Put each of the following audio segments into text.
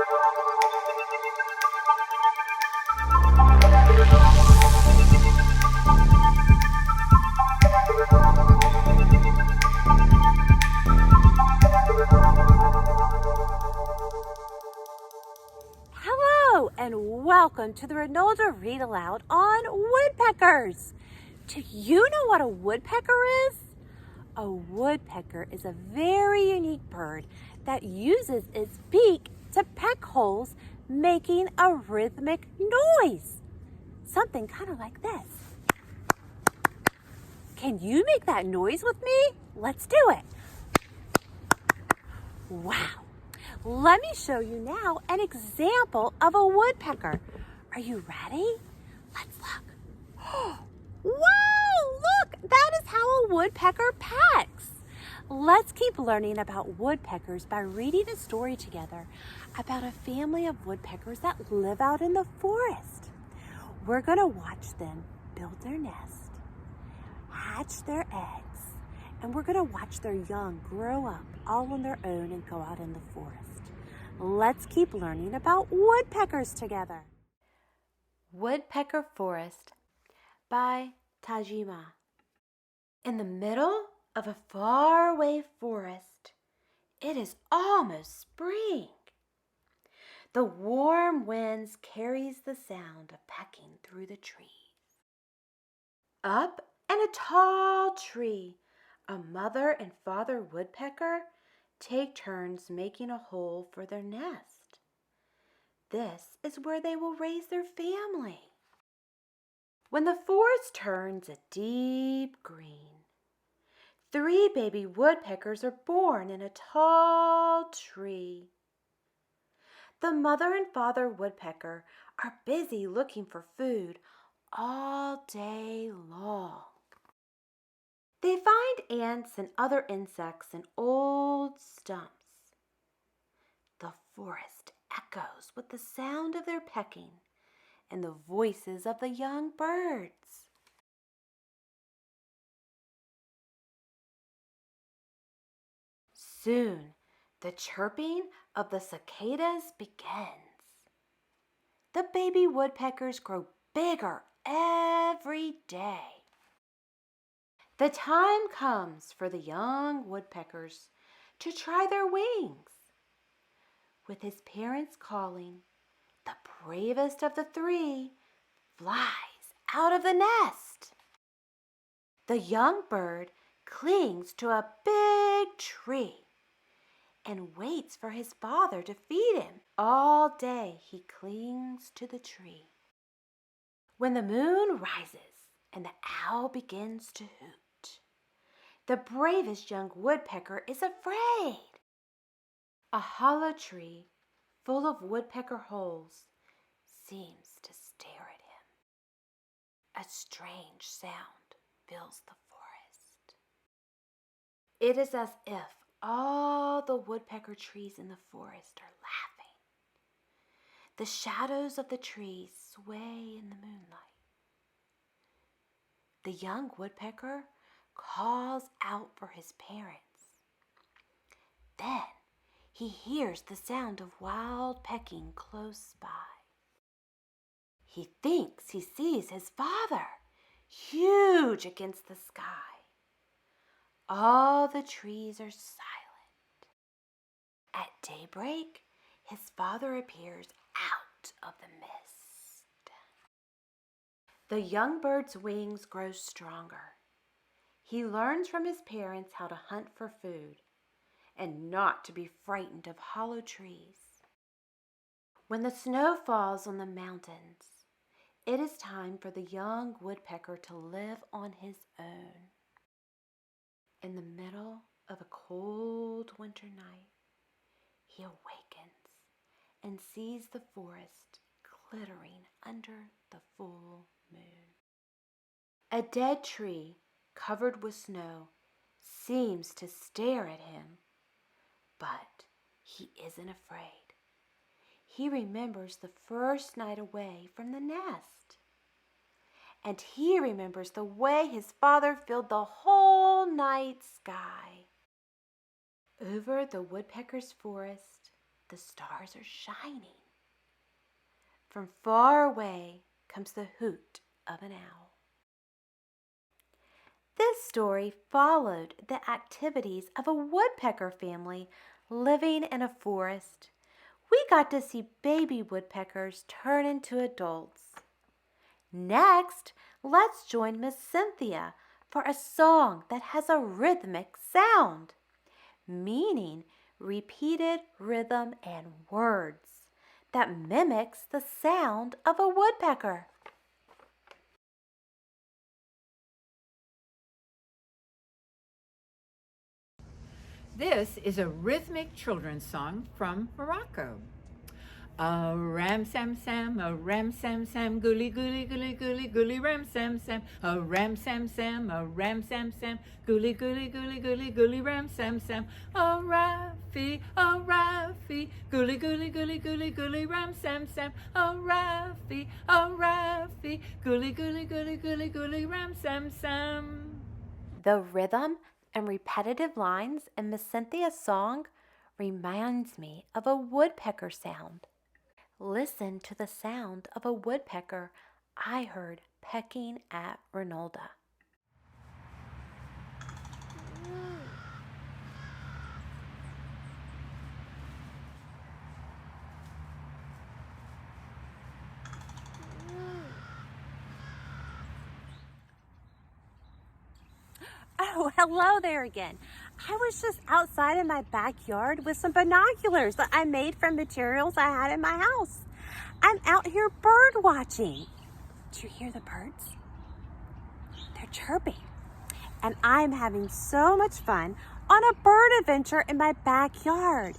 Hello and welcome to the Reynolda Read-Aloud on Woodpeckers. Do you know what a woodpecker is? A woodpecker is a very unique bird that uses its beak to peck holes, making a rhythmic noise. Something kind of like this. Can you make that noise with me? Let's do it. Wow. Let me show you now an example of a woodpecker. Are you ready? Let's look. Wow, look, that is how a woodpecker pecks. Let's keep learning about woodpeckers by reading a story together about a family of woodpeckers that live out in the forest. We're going to watch them build their nest, hatch their eggs, and we're going to watch their young grow up all on their own and go out in the forest. Let's keep learning about woodpeckers together. Woodpecker Forest by Tajima. In the middle of a faraway forest, it is almost spring. The warm winds carries the sound of pecking through the trees. Up in a tall tree, a mother and father woodpecker take turns making a hole for their nest. This is where they will raise their family. When the forest turns a deep green, 3 baby woodpeckers are born in a tall tree. The mother and father woodpecker are busy looking for food all day long. They find ants and other insects in old stumps. The forest echoes with the sound of their pecking and the voices of the young birds. Soon, the chirping of the cicadas begins. The baby woodpeckers grow bigger every day. The time comes for the young woodpeckers to try their wings. With his parents calling, the bravest of the 3 flies out of the nest. The young bird clings to a big tree and waits for his father to feed him. All day he clings to the tree. When the moon rises and the owl begins to hoot, the bravest young woodpecker is afraid. A hollow tree full of woodpecker holes seems to stare at him. A strange sound fills the forest. It is as if all the woodpecker trees in the forest are laughing. The shadows of the trees sway in the moonlight. The young woodpecker calls out for his parents. Then he hears the sound of wild pecking close by. He thinks he sees his father, huge against the sky. All the trees are silent. At daybreak, his father appears out of the mist. The young bird's wings grow stronger. He learns from his parents how to hunt for food and not to be frightened of hollow trees. When the snow falls on the mountains, it is time for the young woodpecker to live on his own. In the middle of a cold winter night, he awakens and sees the forest glittering under the full moon. A dead tree covered with snow seems to stare at him, but he isn't afraid. He remembers the first night away from the nest. And he remembers the way his father filled the whole night sky. Over the woodpecker's forest, The stars are shining. From far away comes the hoot of an owl. This story followed the activities of a woodpecker family living in a forest. We got to see baby woodpeckers turn into adults. Next, let's join Miss Cynthia for a song that has a rhythmic sound, meaning repeated rhythm and words that mimics the sound of a woodpecker. This is a rhythmic children's song from Morocco. A ram sam sam, a ram sam sam, gooly gooly gooly gooly gooly ram sam sam. A ram sam sam, a ram sam sam, gooly gooly gooly gooly gooly ram sam sam. A Rafi, gooly gooly gooly gooly gooly ram sam sam. A Rafi, gooly gooly gooly gooly gooly ram sam sam. The rhythm and repetitive lines in Miss Cynthia's song reminds me of a woodpecker sound. Listen to the sound of a woodpecker I heard pecking at Reynolda. Oh, hello there again. I was just outside in my backyard with some binoculars that I made from materials I had in my house. I'm out here bird watching. Do you hear the birds? They're chirping. And I'm having so much fun on a bird adventure in my backyard.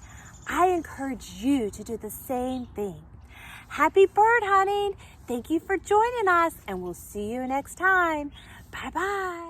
I encourage you to do the same thing. Happy bird hunting. Thank you for joining us, and we'll see you next time. Bye-bye.